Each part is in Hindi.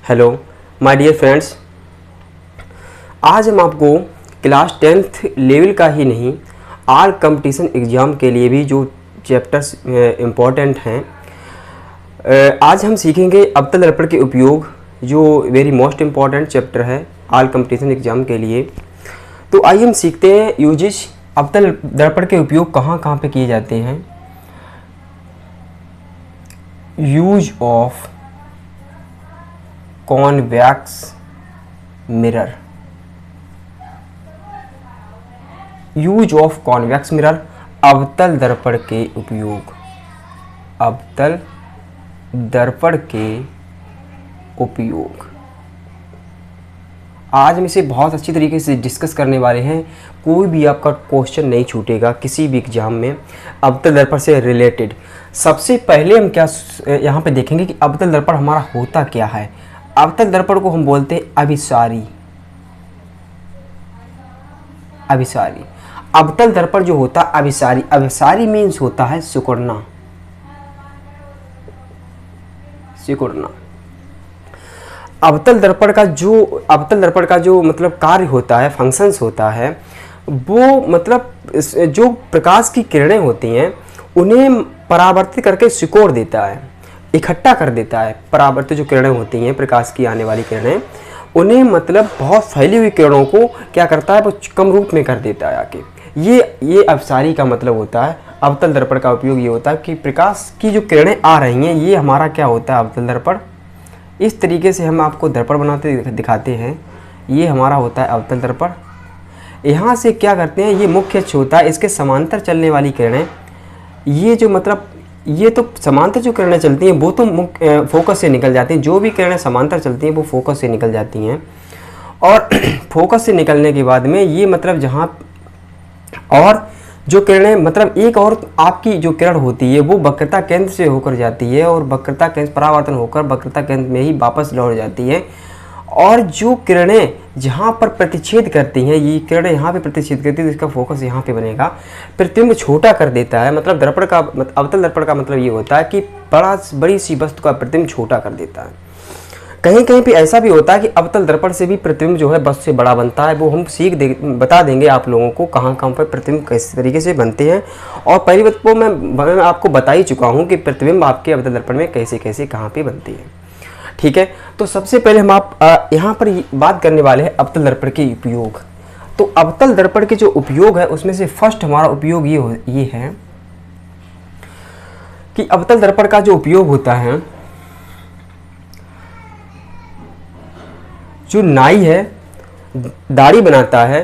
हेलो माय डियर फ्रेंड्स, आज हम आपको क्लास 10th लेवल का ही नहीं ऑल कंपटीशन एग्ज़ाम के लिए भी जो चैप्टर्स इम्पोर्टेंट हैं आज हम सीखेंगे अवतल दर्पण के उपयोग, जो वेरी मोस्ट इम्पॉर्टेंट चैप्टर है ऑल कंपटीशन एग्ज़ाम के लिए। तो आइए हम सीखते हैं यूजेस अवतल दर्पण के उपयोग कहाँ कहाँ पे किए जाते हैं। Use of convex mirror, use of convex mirror, अवतल दर्पण के उपयोग, अवतल दर्पण के उपयोग। आज हम इसे बहुत अच्छी तरीके से डिस्कस करने वाले हैं। कोई भी आपका क्वेश्चन नहीं छूटेगा किसी भी एग्जाम में अवतल दर्पण से रिलेटेड। सबसे पहले हम क्या यहाँ पे देखेंगे कि अवतल दर्पण हमारा होता क्या है। अवतल दर्पण को हम बोलते हैं अभिसारी। अभिसारी, अवतल दर्पण जो होता है अभिसारी, अभिसारी मीन्स होता है सिकुड़ना। सिकुड़ना। अवतल दर्पण का जो मतलब कार्य होता है, फंक्शंस होता है, वो मतलब जो प्रकाश की किरणें होती हैं उन्हें परावर्तित करके सिकोड़ देता है, इकट्ठा कर देता है। परावर्तित जो किरणें होती हैं, प्रकाश की आने वाली किरणें, उन्हें मतलब बहुत फैली हुई किरणों को क्या करता है, वो कम रूप में कर देता है आके। ये अभिसारी का मतलब होता है। अवतल दर्पण का उपयोग ये होता है कि प्रकाश की जो किरणें आ रही हैं, ये हमारा क्या होता है, अवतल दर्पण। इस तरीके से हम आपको दर्पण बनाते दिखाते हैं। ये हमारा होता है अवतल दर्पण। यहाँ से क्या करते हैं, ये मुख्य अक्ष होता है, इसके समांतर चलने वाली किरणें, ये जो मतलब ये तो समांतर जो किरणें चलती हैं वो तो मुख्य फोकस से निकल जाती हैं। जो भी किरणें समांतर चलती हैं वो फोकस से निकल जाती हैं, और फोकस से निकलने के बाद में ये मतलब जहाँ और जो किरणें मतलब एक और आपकी जो किरण होती है वो वक्रता केंद्र से होकर जाती है, और वक्रता केंद्र परावर्तन होकर वक्रता केंद्र में ही वापस लौट जाती है। और जो किरणें जहाँ पर प्रतिच्छेद करती हैं, ये किरणें यहाँ पे प्रतिच्छेद करती है, तो इसका फोकस यहाँ पे बनेगा। प्रतिबिंब छोटा कर देता है। मतलब दर्पण का अवतल दर्पण का मतलब ये होता है कि बड़ी सी वस्तु का प्रतिबिंब छोटा कर देता है। कहीं कहीं पे ऐसा भी होता है कि अवतल दर्पण से भी प्रतिबिंब जो है बस से बड़ा बनता है। वो हम बता देंगे आप लोगों को कहाँ कहाँ पर प्रतिबिंब किस तरीके से बनते हैं। और पहली बात को मैं आपको बता ही चुका हूँ कि प्रतिबिंब आपके अवतल दर्पण में कैसे कैसे कहाँ पे बनती है। ठीक है, तो सबसे पहले हम यहाँ पर बात करने वाले हैं अवतल दर्पण के उपयोग। तो अवतल दर्पण के जो उपयोग है उसमें से फर्स्ट हमारा उपयोग ये है कि अवतल दर्पण का जो उपयोग होता है, जो नाई है दाढ़ी बनाता है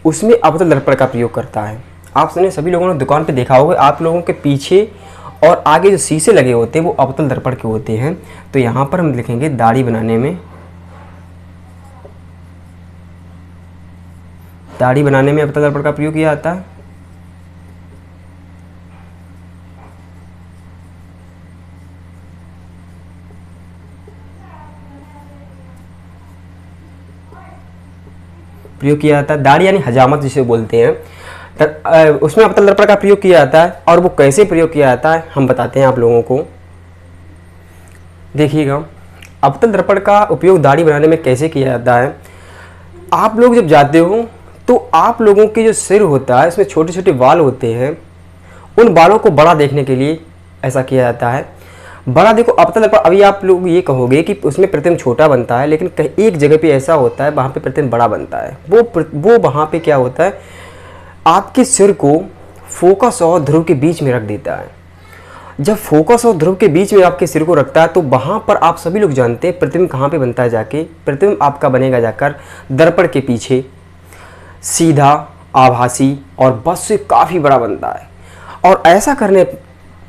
उसमें अवतल दर्पण का प्रयोग करता है। आप सभी लोगों ने दुकान पे देखा होगा, आप लोगों के पीछे और आगे जो शीशे लगे होते हैं वो अवतल दर्पण के होते हैं। तो यहाँ पर हम लिखेंगे दाढ़ी बनाने में, दाढ़ी बनाने में अवतल दर्पण का प्रयोग किया जाता है। प्रयोग किया जाता है। दाढ़ी यानी हजामत जिसे बोलते हैं, उसमें अवतल दर्पण का प्रयोग किया जाता है। और वो कैसे प्रयोग किया जाता है हम बताते हैं आप लोगों को। देखिएगा, अवतल दर्पण का उपयोग दाढ़ी बनाने में कैसे किया जाता है। आप लोग जब जाते हो तो आप लोगों के जो सिर होता है इसमें छोटे छोटे बाल होते हैं, उन बालों को बड़ा देखने के लिए ऐसा किया जाता है। बड़ा देखो अवतल दर्पण, अभी आप लोग ये कहोगे कि उसमें प्रतिबिंब छोटा बनता है, लेकिन कहीं एक जगह पे ऐसा होता है वहाँ पे प्रतिबिंब बड़ा बनता है। वो वहाँ पे क्या होता है, आपके सिर को फोकस और ध्रुव के बीच में रख देता है। जब फोकस और ध्रुव के बीच में आपके सिर को रखता है तो वहाँ पर आप सभी लोग जानते हैं प्रतिबिंब कहाँ पे बनता है, जाके प्रतिबिंब आपका बनेगा जाकर दर्पण के पीछे, सीधा, आभासी और बस से काफ़ी बड़ा बनता है। और ऐसा करने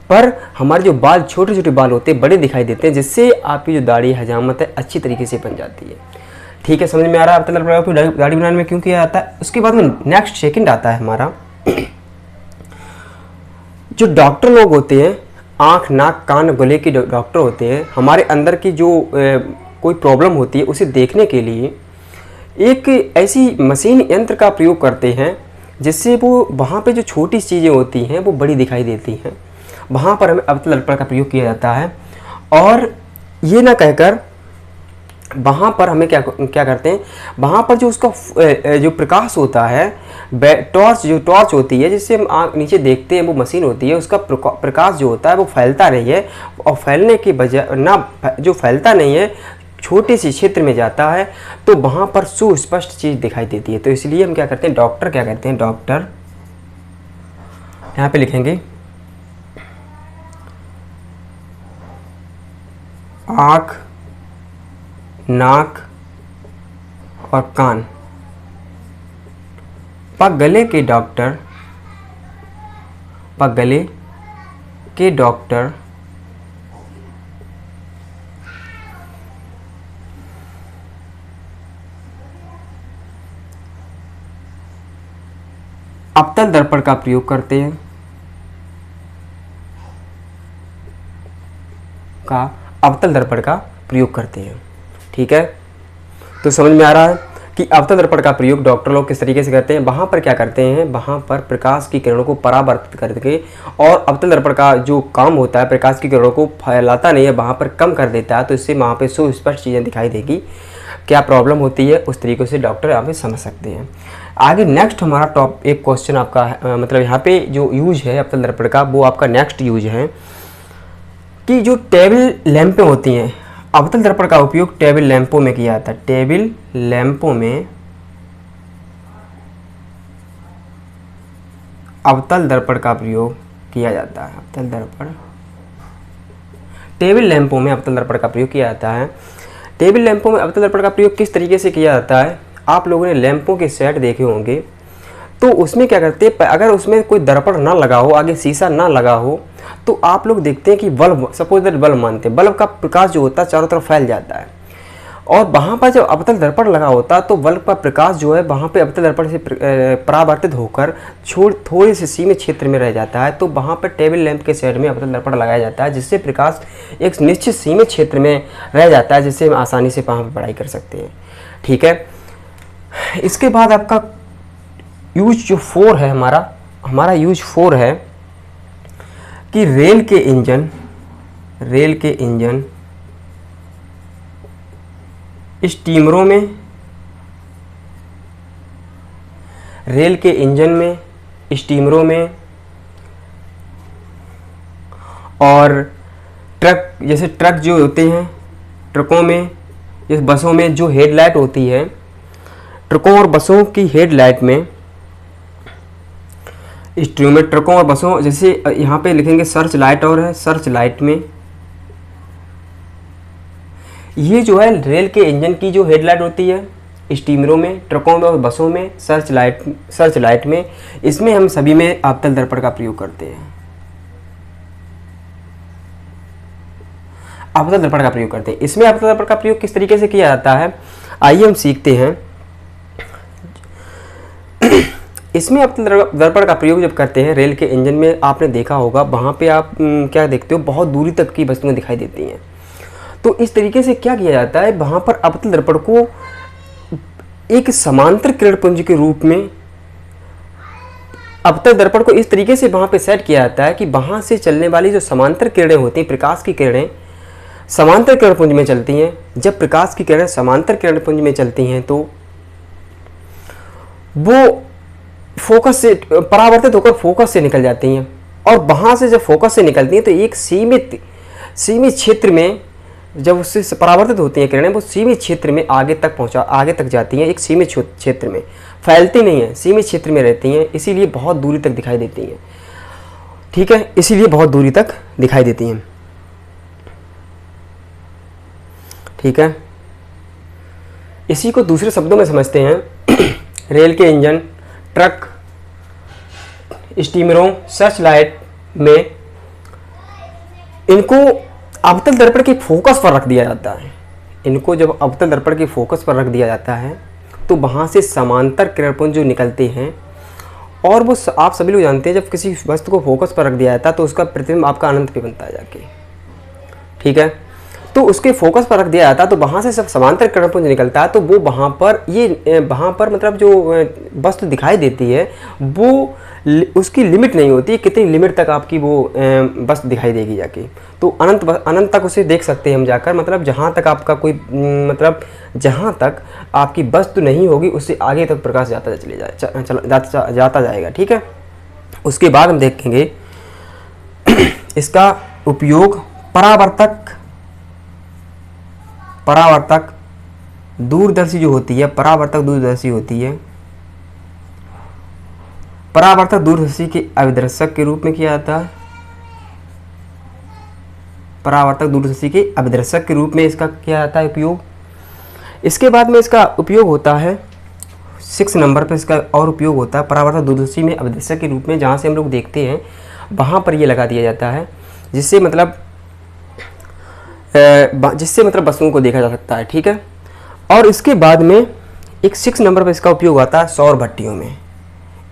पर हमारे जो बाल छोटे छोटे बाल होते हैं बड़े दिखाई देते हैं, जिससे आपकी जो दाढ़ी हजामत है अच्छी तरीके से बन जाती है। ठीक है, समझ में आ रहा है अवतल दर्पण दाढ़ी बनाने में क्यों किया जाता है। उसके बाद में नेक्स्ट सेकंड आता है हमारा, जो डॉक्टर लोग होते हैं, आँख नाक कान गले के डॉक्टर होते हैं, हमारे अंदर की जो कोई प्रॉब्लम होती है उसे देखने के लिए एक ऐसी मशीन यंत्र का प्रयोग करते हैं जिससे वो वहाँ पे जो छोटी चीज़ें होती हैं वो बड़ी दिखाई देती हैं। वहाँ पर हमें अवतल दर्पण का प्रयोग किया जाता है। और ये ना कहकर वहाँ पर हमें क्या क्या करते हैं, वहाँ पर जो उसका जो प्रकाश होता है, टॉर्च होती है जिससे हम आँख नीचे देखते हैं, वो मशीन होती है, उसका प्रकाश जो होता है वो फैलता नहीं है, और फैलने की बजाय ना जो फैलता नहीं है छोटे से क्षेत्र में जाता है, तो वहाँ पर सुस्पष्ट चीज़ दिखाई देती है। तो इसलिए हम क्या करते हैं, डॉक्टर क्या करते हैं, डॉक्टर यहाँ पे लिखेंगे आँख, नाक और कान, गले के डॉक्टर, गले के डॉक्टर अवतल दर्पण का प्रयोग करते हैं, अवतल दर्पण का प्रयोग करते हैं। ठीक है, तो समझ में आ रहा है कि अवतल दर्पण का प्रयोग डॉक्टर लोग किस तरीके से करते हैं। वहाँ पर क्या करते हैं, वहाँ पर प्रकाश की किरणों को परावर्तित करके, और अवतल दर्पण का जो काम होता है प्रकाश की किरणों को फैलाता नहीं है, वहाँ पर कम कर देता है, तो इससे वहाँ पे सुस्पष्ट चीज़ें दिखाई देगी। क्या प्रॉब्लम होती है उस तरीके से डॉक्टर यहाँ पे समझ सकते हैं। आगे नेक्स्ट हमारा एक क्वेश्चन आपका मतलब यहाँ पे जो यूज है अवतल दर्पण का, वो आपका नेक्स्ट यूज है कि जो टेबल लैंपें होती हैं, अवतल दर्पण का उपयोग टेबल लैंपों में किया जाता है। टेबल लैंपों में अवतल दर्पण का प्रयोग किया जाता है। अवतल दर्पण, टेबल लैंपों में अवतल दर्पण का प्रयोग किया जाता है। टेबल लैंपों में अवतल दर्पण का प्रयोग किस तरीके से किया जाता है, आप लोगों ने लैंपों के सेट देखे होंगे, तो उसमें क्या करते हैं, अगर उसमें कोई दर्पण ना लगा हो, आगे शीशा ना लगा हो, तो आप लोग देखते हैं कि बल्ब, सपोज दैट बल्ब मानते हैं, बल्ब का प्रकाश जो होता है चारों तरफ फैल जाता है, और वहाँ पर जब अवतल दर्पण लगा होता है तो बल्ब का प्रकाश जो है वहाँ पे अवतल दर्पण से परावर्तित होकर थोड़े से सीमित क्षेत्र में रह जाता है। तो वहाँ पर टेबल लैंप के साइड में अवतल दर्पण लगाया जाता है, जिससे प्रकाश एक निश्चित सीमित क्षेत्र में रह जाता है, जिससे हम आसानी से वहाँ पर पढ़ाई कर सकते हैं। ठीक है, इसके बाद आपका यूज जो 4 है, हमारा यूज 4 है कि रेल के इंजन स्टीमरों में, रेल के इंजन में, स्टीमरों में और ट्रक, जैसे ट्रक जो होते हैं, ट्रकों में, इस बसों में जो हेडलाइट होती है, ट्रकों और बसों की हेडलाइट में, स्टीमर, ट्रकों और बसों, जैसे यहाँ पे लिखेंगे सर्च लाइट और है, सर्च लाइट में, ये जो है रेल के इंजन की जो हेडलाइट होती है, स्टीमरों में, ट्रकों में और बसों में, सर्च लाइट में, इसमें हम सभी में अवतल दर्पण का प्रयोग करते हैं। अवतल दर्पण का प्रयोग करते हैं। इसमें अवतल दर्पण का प्रयोग किस तरीके से किया जाता है, आइए हम सीखते हैं। इसमें अवतल दर्पण का प्रयोग जब करते हैं रेल के इंजन में, आपने देखा होगा वहाँ पे आप क्या देखते हो, बहुत दूरी तक की वस्तुएं दिखाई देती हैं। तो इस तरीके से क्या किया जाता है, वहाँ पर अवतल दर्पण को एक समांतर किरण पुंज के रूप में, अवतल दर्पण को इस तरीके से वहाँ पे सेट किया जाता है कि वहाँ से चलने वाली जो समांतर किरणें होती हैं, प्रकाश की किरणें समांतर किरण पुंज में चलती हैं। जब प्रकाश की किरणें समांतर किरण पुंज में चलती हैं तो वो फोकस से परावर्तित होकर फोकस से निकल जाती हैं, और वहाँ से जब फोकस से निकलती हैं तो एक सीमित क्षेत्र में, जब उससे परावर्तित होती हैं किरणें, वो सीमित क्षेत्र में आगे तक जाती हैं, एक सीमित क्षेत्र में, फैलती नहीं है, सीमित क्षेत्र में रहती हैं, इसीलिए बहुत दूरी तक दिखाई देती हैं। ठीक है, इसीलिए बहुत दूरी तक दिखाई देती हैं। ठीक है, इसी को दूसरे शब्दों में समझते हैं। रेल के इंजन, ट्रक, स्टीमरों, सर्च लाइट में इनको अवतल दर्पण के फोकस पर रख दिया जाता है। इनको जब अवतल दर्पण के फोकस पर रख दिया जाता है तो वहाँ से समांतर किरणपुंज जो निकलते हैं, और वो आप सभी लोग जानते हैं जब किसी वस्तु को फोकस पर रख दिया जाता है तो उसका प्रतिबिंब आपका अनंत पे बनता है जाके। ठीक है, तो उसके फोकस पर रख दिया जाता है, तो वहाँ से सब समांतर किरणपुंज निकलता है, तो वो वहाँ पर मतलब जो वस्तु दिखाई देती है वो उसकी लिमिट नहीं होती, कितनी लिमिट तक आपकी वो वस्तु दिखाई देगी जाके। तो अनंत तक उसे देख सकते हैं हम जाकर, मतलब जहाँ तक आपका कोई मतलब जहाँ तक आपकी वस्तु नहीं होगी उससे आगे तक प्रकाश जाता जाएगा। ठीक है, उसके बाद हम देखेंगे इसका उपयोग परावर्तक दूरदर्शी जो होती है, परावर्तक दूरदर्शी होती है, परावर्तक दूरदर्शी के अभिदर्शक के रूप में किया जाता है। परावर्तक दूरदर्शी के अभिदर्शक के रूप में इसका किया जाता है उपयोग। इसके बाद में इसका उपयोग होता है 6 नंबर पर, इसका और उपयोग होता है परावर्तक दूरदर्शी में अभिदर्शक के रूप में, जहाँ से हम लोग देखते हैं वहाँ पर ये लगा दिया जाता है, जिससे मतलब वस्तुओं को देखा जा सकता है। ठीक है, और इसके बाद में एक 6 नंबर पर इसका उपयोग आता है सौर भट्टियों में।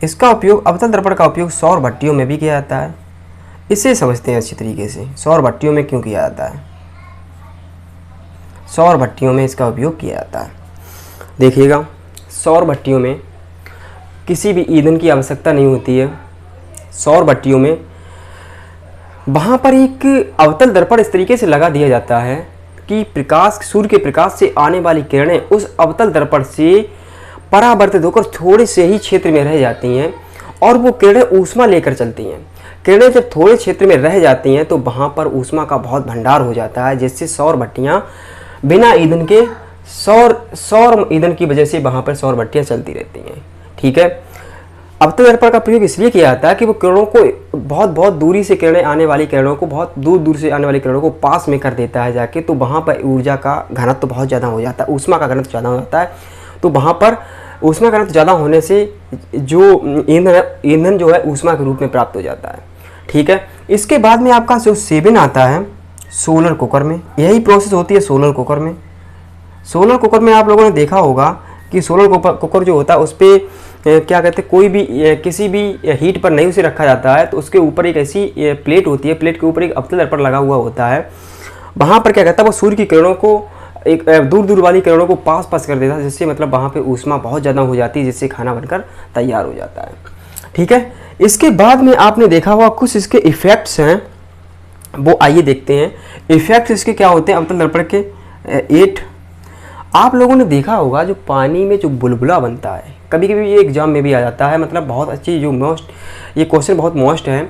इसका उपयोग अवतल दर्पण का उपयोग सौर भट्टियों में भी किया जाता है। इसे समझते हैं अच्छी तरीके से, सौर भट्टियों में क्यों किया जाता है। सौर भट्टियों में इसका उपयोग किया जाता है। देखिएगा, सौर भट्टियों में किसी भी ईंधन की आवश्यकता नहीं होती है। सौर भट्टियों में वहाँ पर एक अवतल दर्पण इस तरीके से लगा दिया जाता है कि सूर्य के प्रकाश से आने वाली किरणें उस अवतल दर्पण से परावर्तित होकर थोड़े से ही क्षेत्र में रह जाती हैं और वो किरणें ऊष्मा लेकर चलती हैं। किरणें जब थोड़े क्षेत्र में रह जाती हैं तो वहाँ पर ऊष्मा का बहुत भंडार हो जाता है, जिससे सौर भट्टियाँ बिना ईंधन के सौर ईंधन की वजह से वहाँ पर सौर भट्टियाँ चलती रहती हैं। ठीक है, अवतल दर्पण का प्रयोग इसलिए किया जाता है कि वो किरणों को बहुत दूरी से किरणें आने वाली किरणों को बहुत दूर से आने वाली किरणों को पास में कर देता है जाके, तो वहाँ पर ऊर्जा का घनत्व बहुत ज़्यादा हो जाता है, ऊष्मा का घनत्व ज़्यादा हो जाता है। तो वहाँ पर ऊष्मा का घनत्व ज़्यादा होने से जो ईंधन जो है ऊष्मा के रूप में प्राप्त हो जाता है। ठीक है, इसके बाद में आपका जो सेवन आता है सोलर कुकर में, यही प्रोसेस होती है सोलर कुकर में। सोलर कुकर में आप लोगों ने देखा होगा कि सोलर कुकर जो होता है उस पर क्या कहते हैं, कोई भी किसी भी हीट पर नहीं उसे रखा जाता है, तो उसके ऊपर एक ऐसी प्लेट होती है, प्लेट के ऊपर एक अवतल दर्पण लगा हुआ होता है। वहाँ पर क्या कहता है, वो सूर्य की किरणों को एक दूर वाली किरणों को पास कर देता है, जिससे मतलब वहाँ पे ऊष्मा बहुत ज़्यादा हो जाती है, जिससे खाना बनकर तैयार हो जाता है। ठीक है, इसके बाद में आपने देखा होगा कुछ इसके इफ़ेक्ट्स हैं, वो आइए देखते हैं। इफ़ेक्ट्स इसके क्या होते हैं अवतल दर्पण के 8। आप लोगों ने देखा होगा जो पानी में जो बुलबुला बनता है, कभी कभी ये एग्जाम में भी आ जाता है, मतलब बहुत अच्छी ये क्वेश्चन बहुत मोस्ट है,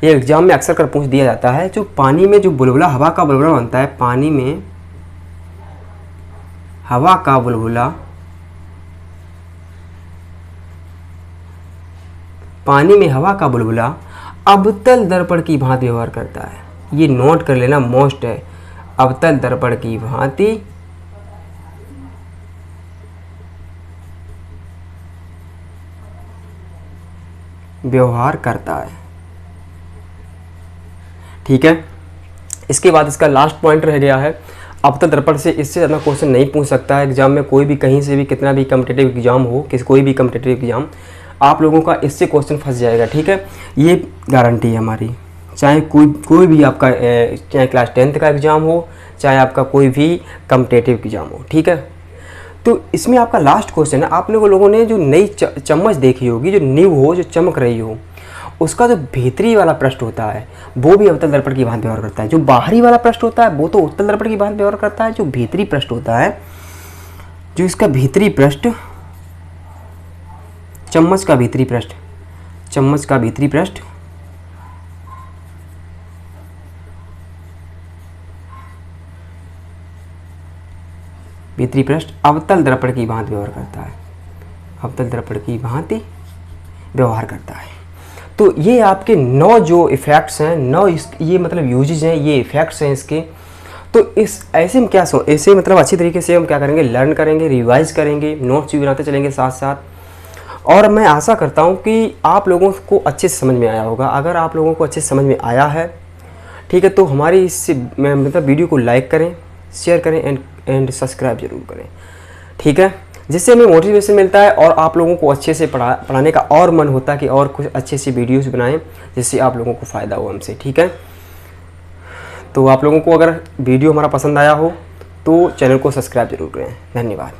ये एग्जाम में अक्सर कर पूछ दिया जाता है। जो पानी में जो बुलबुला, हवा का बुलबुला बनता है, पानी में हवा का बुलबुला, पानी में हवा का बुलबुला अवतल दर्पण की भांति व्यवहार करता है। ये नोट कर लेना, मोस्ट है, अवतल दर्पण की भांति व्यवहार करता है। ठीक है, इसके बाद इसका लास्ट पॉइंट रह गया है अवतल दर्पण से इससे ज़्यादा क्वेश्चन नहीं पूछ सकता है एग्जाम में, कोई भी कहीं से भी, कितना भी कम्पिटेटिव एग्जाम हो, कोई भी कम्पिटेटिव एग्जाम, आप लोगों का इससे क्वेश्चन फंस जाएगा। ठीक है, ये गारंटी है हमारी, चाहे कोई भी आपका चाहे क्लास 10th का एग्ज़ाम हो, चाहे आपका कोई भी कम्पिटेटिव एग्जाम हो। ठीक है, तो इसमें आपका लास्ट क्वेश्चन है, आप लोगों ने जो नई चम्मच देखी होगी, जो न्यू हो, जो चमक रही हो, उसका जो भीतरी वाला पृष्ठ होता है वो भी अवतल दर्पण की भांति व्यवहार करता है। जो बाहरी वाला पृष्ठ होता है वो तो उत्तल दर्पण की भांति व्यवहार करता है। जो भीतरी पृष्ठ होता है, जो इसका भीतरी पृष्ठ, चम्मच का भीतरी पृष्ठ, चम्मच का भीतरी पृष्ठ भीतरी पृष्ठ अवतल दर्पण की भांति व्यवहार करता है, अवतल दर्पण की भांति व्यवहार करता है। तो ये आपके 9 जो इफ़ेक्ट्स हैं, 9 ये मतलब यूजेज हैं, ये इफ़ेक्ट्स हैं इसके। तो इस ऐसे में क्या ऐसे मतलब अच्छी तरीके से हम क्या करेंगे, लर्न करेंगे, रिवाइज करेंगे, नोट्स भी बनाते चलेंगे साथ साथ। और मैं आशा करता हूँ कि आप लोगों को अच्छे से समझ में आया होगा। अगर आप लोगों को अच्छे से समझ में आया है, ठीक है, तो हमारी इस मतलब वीडियो को लाइक करें, शेयर करें एंड सब्सक्राइब जरूर करें। ठीक है, जिससे हमें मोटिवेशन मिलता है और आप लोगों को अच्छे से पढ़ाने का और मन होता है कि और कुछ अच्छे से वीडियोस बनाएं, जिससे आप लोगों को फ़ायदा हो हमसे। ठीक है, तो आप लोगों को अगर वीडियो हमारा पसंद आया हो तो चैनल को सब्सक्राइब जरूर करें। धन्यवाद।